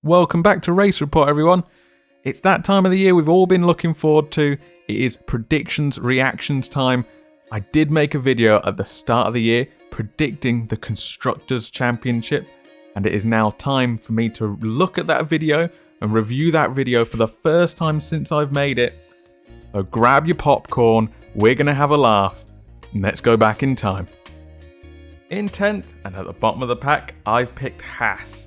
Welcome back to Race Report, everyone. It's that time of the year we've all been looking forward to. It is predictions, reactions time. I did make a video at the start of the year predicting the Constructors Championship, and it is now time for me to look at that video and review that video for the first time since I've made it. So grab your popcorn, we're going to have a laugh, and let's go back in time. In 10th and at the bottom of the pack, I've picked Haas.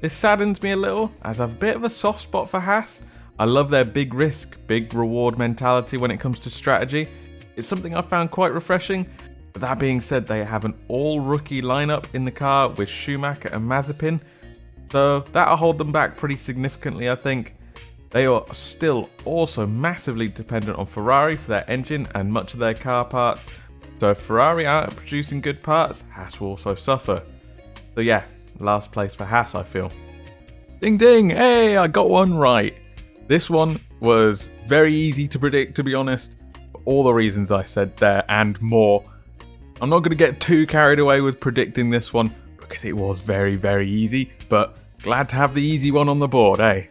This saddens me a little, as I have a bit of a soft spot for Haas. I love their big risk, big reward mentality when it comes to strategy. It's something I found quite refreshing. But that being said, they have an all-rookie lineup in the car with Schumacher and Mazepin, so that'll hold them back pretty significantly, I think. They are still also massively dependent on Ferrari for their engine and much of their car parts, so if Ferrari aren't producing good parts, Haas will also suffer. So yeah, last place for Haas, I feel. Ding ding, hey, I got one right. This one was very easy to predict, to be honest, for all the reasons I said there and more. I'm not going to get too carried away with predicting this one because it was very, very easy, but glad to have the easy one on the board, eh?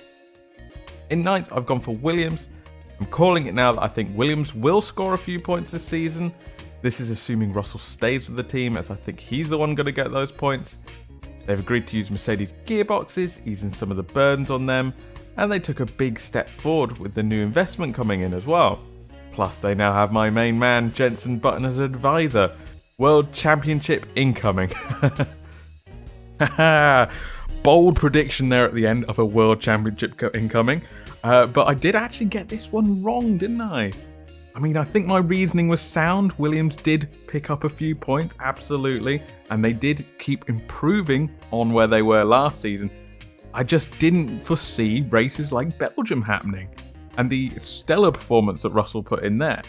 In 9th, I've gone for Williams. I'm calling it now that I think Williams will score a few points this season. This is assuming Russell stays with the team, as I think he's the one going to get those points. They've agreed to use Mercedes gearboxes, easing some of the burdens on them, and they took a big step forward with the new investment coming in as well. Plus, they now have my main man, Jenson Button, as an advisor. World Championship incoming. Bold prediction there at the end of a World Championship incoming. But I did actually get this one wrong, didn't I? I mean, I think my reasoning was sound. Williams did pick up a few points, absolutely. And they did keep improving on where they were last season. I just didn't foresee races like Belgium happening. And the stellar performance that Russell put in there.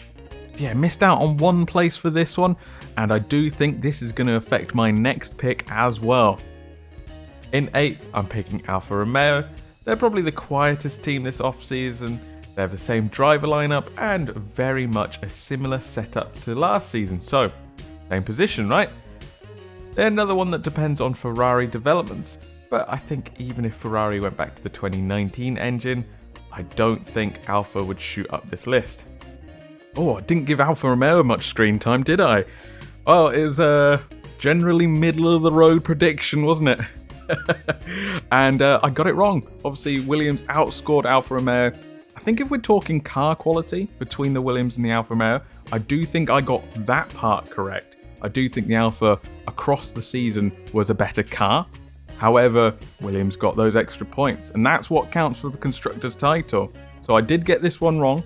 Yeah, missed out on one place for this one. And I do think this is going to affect my next pick as well. In 8th, I'm picking Alfa Romeo. They're probably the quietest team this off-season. They have the same driver lineup and very much a similar setup to last season. So, same position, right? They're another one that depends on Ferrari developments. But I think even if Ferrari went back to the 2019 engine, I don't think Alfa would shoot up this list. Oh, I didn't give Alfa Romeo much screen time, did I? Well, it was a generally middle of the road prediction, wasn't it? And I got it wrong. Obviously, Williams outscored Alfa Romeo. I think if we're talking car quality between the Williams and the Alfa Romeo, I do think I got that part correct. I do think the Alfa across the season was a better car. However, Williams got those extra points, and that's what counts for the Constructors title. So I did get this one wrong.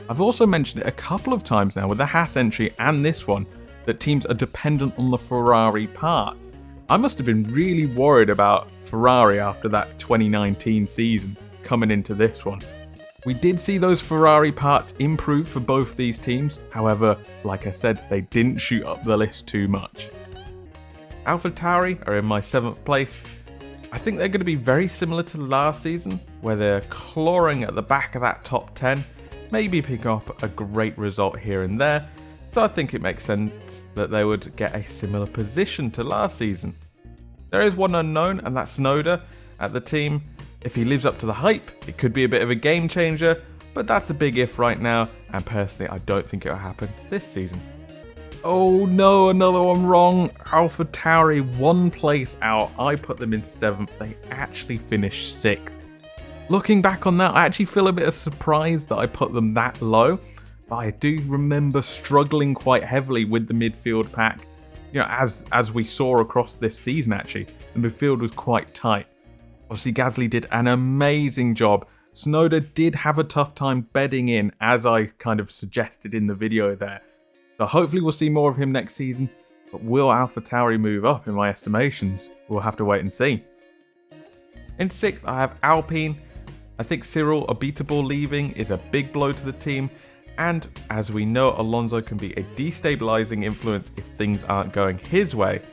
I've also mentioned it a couple of times now with the Haas entry and this one, that teams are dependent on the Ferrari parts. I must have been really worried about Ferrari after that 2019 season coming into this one. We did see those Ferrari parts improve for both these teams. However, like I said, they didn't shoot up the list too much. Alpha Tauri are in my 7th place. I think they're going to be very similar to last season, where they're clawing at the back of that top 10, maybe picking up a great result here and there. So I think it makes sense that they would get a similar position to last season. There is one unknown, and that's Tsunoda at the team. If he lives up to the hype, it could be a bit of a game changer, but that's a big if right now, and personally I don't think it will happen this season. Oh no, another one wrong. Alpha Tauri, one place out. I put them in 7th. They actually finished 6th. Looking back on that, I actually feel a bit of surprise that I put them that low. But I do remember struggling quite heavily with the midfield pack. You know, as we saw across this season actually, the midfield was quite tight. Obviously Gasly did an amazing job. Tsunoda did have a tough time bedding in, as I kind of suggested in the video there. So hopefully we'll see more of him next season. But will Alpha Tauri move up in my estimations? We'll have to wait and see. In 6th, I have Alpine. I think Cyril Abiteboul leaving is a big blow to the team. And as we know, Alonso can be a destabilising influence if things aren't going his way.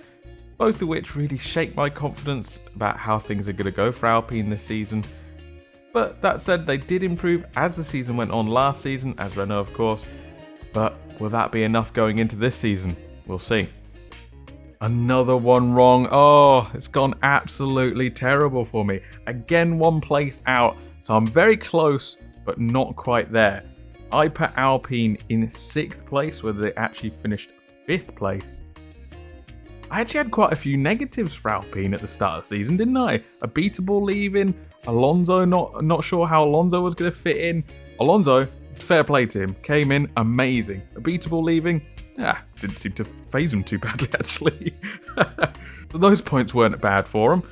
Both of which really shake my confidence about how things are going to go for Alpine this season. But that said, they did improve as the season went on last season, as Renault of course. But will that be enough going into this season? We'll see. Another one wrong. Oh, it's gone absolutely terrible for me. Again, one place out. So I'm very close, but not quite there. I put Alpine in 6th place, where they actually finished 5th place. I actually had quite a few negatives for Alpine at the start of the season, didn't I? A beatable leaving, Alonso, not sure how Alonso was going to fit in. Alonso, fair play to him, came in amazing. A beatable leaving, didn't seem to phase him too badly actually. So those points weren't bad for him.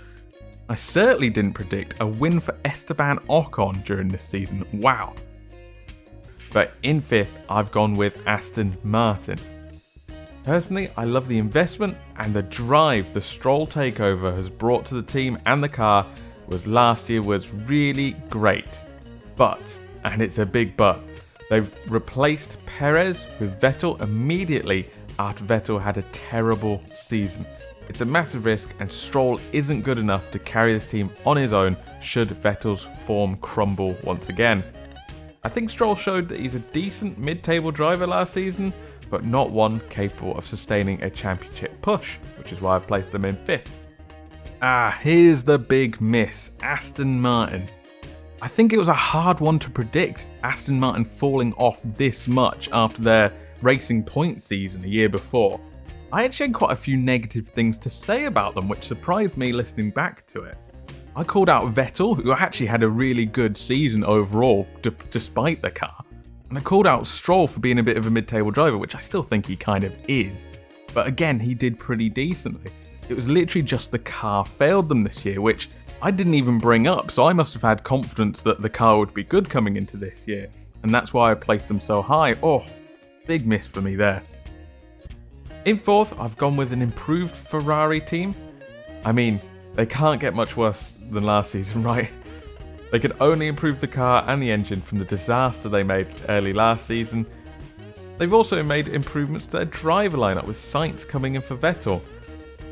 I certainly didn't predict a win for Esteban Ocon during this season, wow. But in 5th, I've gone with Aston Martin. Personally, I love the investment and the drive the Stroll takeover has brought to the team, and the car last year was really great. But, and it's a big but, they've replaced Perez with Vettel immediately after Vettel had a terrible season. It's a massive risk, and Stroll isn't good enough to carry this team on his own should Vettel's form crumble once again. I think Stroll showed that he's a decent mid-table driver last season, but not one capable of sustaining a championship push, which is why I've placed them in 5th. Here's the big miss, Aston Martin. I think it was a hard one to predict, Aston Martin falling off this much after their racing point season a year before. I actually had quite a few negative things to say about them, which surprised me listening back to it. I called out Vettel, who actually had a really good season overall, despite the car. And I called out Stroll for being a bit of a mid-table driver, which I still think he kind of is. But again, he did pretty decently. It was literally just the car failed them this year, which I didn't even bring up, so I must have had confidence that the car would be good coming into this year. And that's why I placed them so high. Oh, big miss for me there. In 4th, I've gone with an improved Ferrari team. I mean, they can't get much worse than last season, right? They could only improve the car and the engine from the disaster they made early last season. They've also made improvements to their driver lineup, with Sainz coming in for Vettel.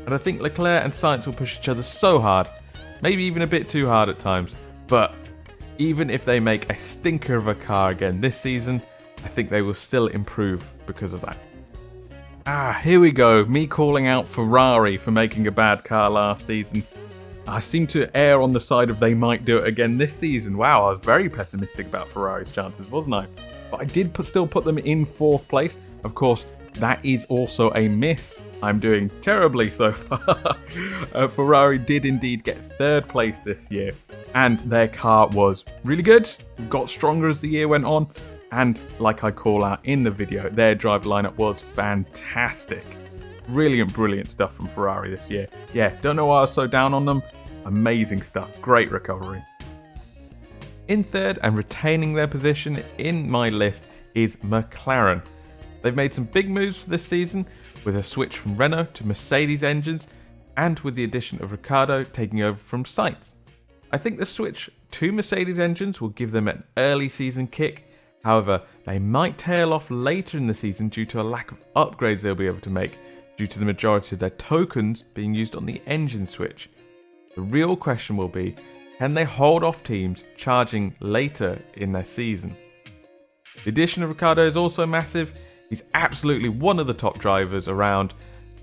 And I think Leclerc and Sainz will push each other so hard, maybe even a bit too hard at times. But even if they make a stinker of a car again this season, I think they will still improve because of that. Here we go, me calling out Ferrari for making a bad car last season. I seem to err on the side of they might do it again this season. Wow, I was very pessimistic about Ferrari's chances, wasn't I? But I did still put them in 4th place. Of course, that is also a miss. I'm doing terribly so far. Ferrari did indeed get 3rd place this year, and their car was really good, got stronger as the year went on, and like I call out in the video, their driver lineup was fantastic. Brilliant stuff from Ferrari this year. Yeah, don't know why I was so down on them. Amazing stuff, great recovery. In 3rd, and retaining their position in my list, is McLaren. They've made some big moves for this season, with a switch from Renault to Mercedes engines, and with the addition of Ricciardo taking over from Sainz. I think the switch to Mercedes engines will give them an early season kick. However, they might tail off later in the season due to a lack of upgrades they'll be able to make, due to the majority of their tokens being used on the engine switch. The real question will be, can they hold off teams charging later in their season? The addition of Ricciardo is also massive. He's absolutely one of the top drivers around,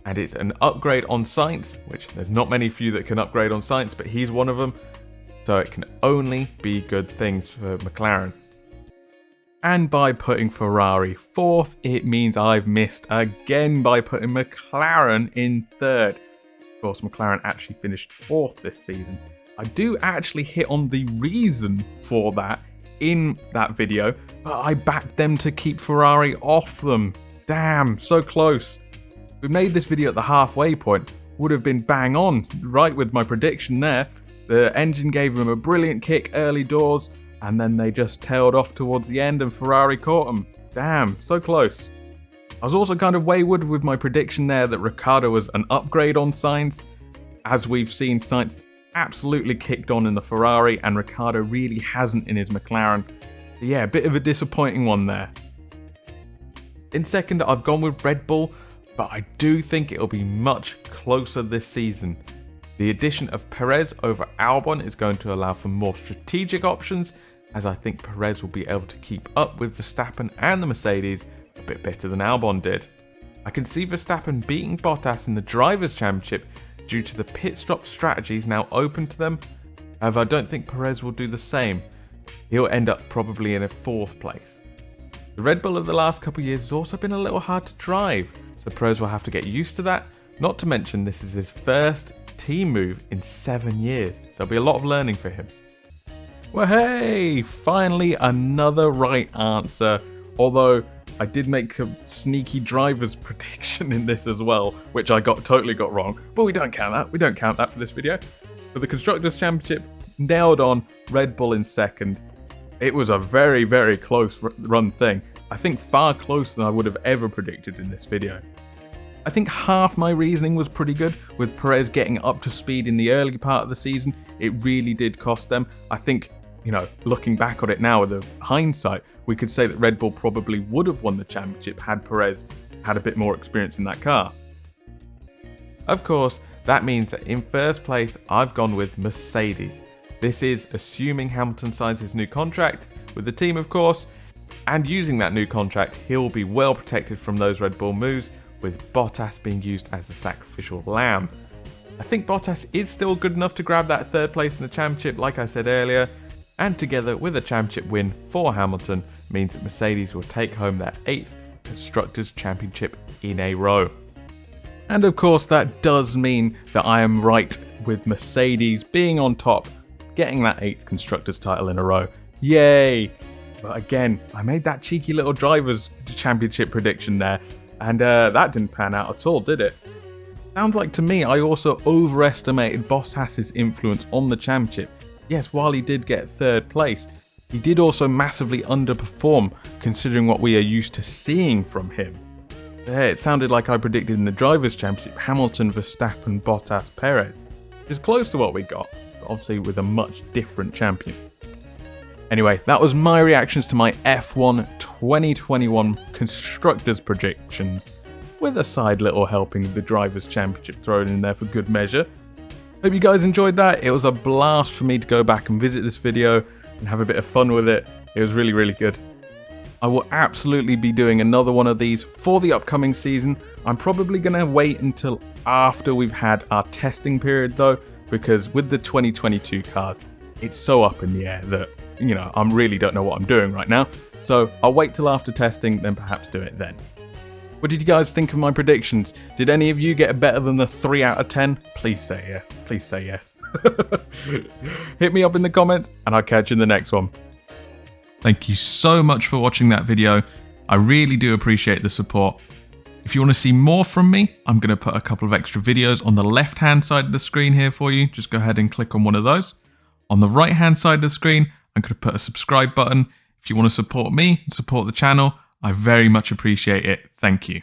and it's an upgrade on Sainz, which there's not many few that can upgrade on Sainz, but he's one of them. So it can only be good things for McLaren. And by putting Ferrari 4th, it means I've missed again by putting McLaren in 3rd. Of course, McLaren actually finished 4th this season. I do actually hit on the reason for that in that video, but I backed them to keep Ferrari off them. Damn, so close. If we made this video at the halfway point, would have been bang on, right with my prediction there. The engine gave them a brilliant kick early doors, and then they just tailed off towards the end and Ferrari caught them. Damn, so close. I was also kind of wayward with my prediction there that Ricciardo was an upgrade on Sainz. As we've seen, Sainz absolutely kicked on in the Ferrari, and Ricciardo really hasn't in his McLaren. So yeah, a bit of a disappointing one there. In 2nd, I've gone with Red Bull, but I do think it'll be much closer this season. The addition of Perez over Albon is going to allow for more strategic options, as I think Perez will be able to keep up with Verstappen and the Mercedes a bit better than Albon did. I can see Verstappen beating Bottas in the Drivers' Championship due to the pit stop strategies now open to them. However, I don't think Perez will do the same. He'll end up probably in a 4th place. The Red Bull of the last couple of years has also been a little hard to drive, so Perez will have to get used to that, not to mention this is his first team move in 7 years, so there'll be a lot of learning for him. Well, hey, finally another right answer, although I did make a sneaky driver's prediction in this as well, which I totally got wrong, but we don't count that for this video. For the Constructors' Championship, nailed on Red Bull in 2nd. It was a very, very close run thing. I think far closer than I would have ever predicted in this video. I think half my reasoning was pretty good, with Perez getting up to speed in the early part of the season. It really did cost them. I think, looking back on it now with the hindsight, we could say that Red Bull probably would have won the championship had Perez had a bit more experience in that car. Of course, that means that in 1st place, I've gone with Mercedes. This is assuming Hamilton signs his new contract with the team, of course, and using that new contract, he'll be well protected from those Red Bull moves, with Bottas being used as the sacrificial lamb. I think Bottas is still good enough to grab that 3rd place in the championship, like I said earlier, and together with a championship win for Hamilton means that Mercedes will take home their 8th Constructors' Championship in a row. And of course that does mean that I am right with Mercedes being on top, getting that 8th Constructors title in a row. Yay! But again, I made that cheeky little Drivers' Championship prediction there, and that didn't pan out at all, did it? Sounds like to me I also overestimated Bottas's influence on the championship. Yes, while he did get 3rd place, he did also massively underperform considering what we are used to seeing from him. It sounded like I predicted in the Drivers' Championship Hamilton, Verstappen, Bottas, Perez. It's close to what we got, but obviously with a much different champion. Anyway, that was my reactions to my F1 2021 Constructors predictions, with a side little helping of the Drivers' Championship thrown in there for good measure. Hope you guys enjoyed that. It was a blast for me to go back and visit this video and have a bit of fun with it. It was really, really good. I will absolutely be doing another one of these for the upcoming season. I'm probably going to wait until after we've had our testing period though, because with the 2022 cars, it's so up in the air that, I really don't know what I'm doing right now. So I'll wait till after testing, then perhaps do it then. What did you guys think of my predictions? Did any of you get better than the 3 out of 10? Please say yes. Please say yes. Hit me up in the comments and I'll catch you in the next one. Thank you so much for watching that video. I really do appreciate the support. If you want to see more from me, I'm going to put a couple of extra videos on the left-hand side of the screen here for you. Just go ahead and click on one of those. On the right-hand side of the screen, I'm going to put a subscribe button. If you want to support me and support the channel, I very much appreciate it. Thank you.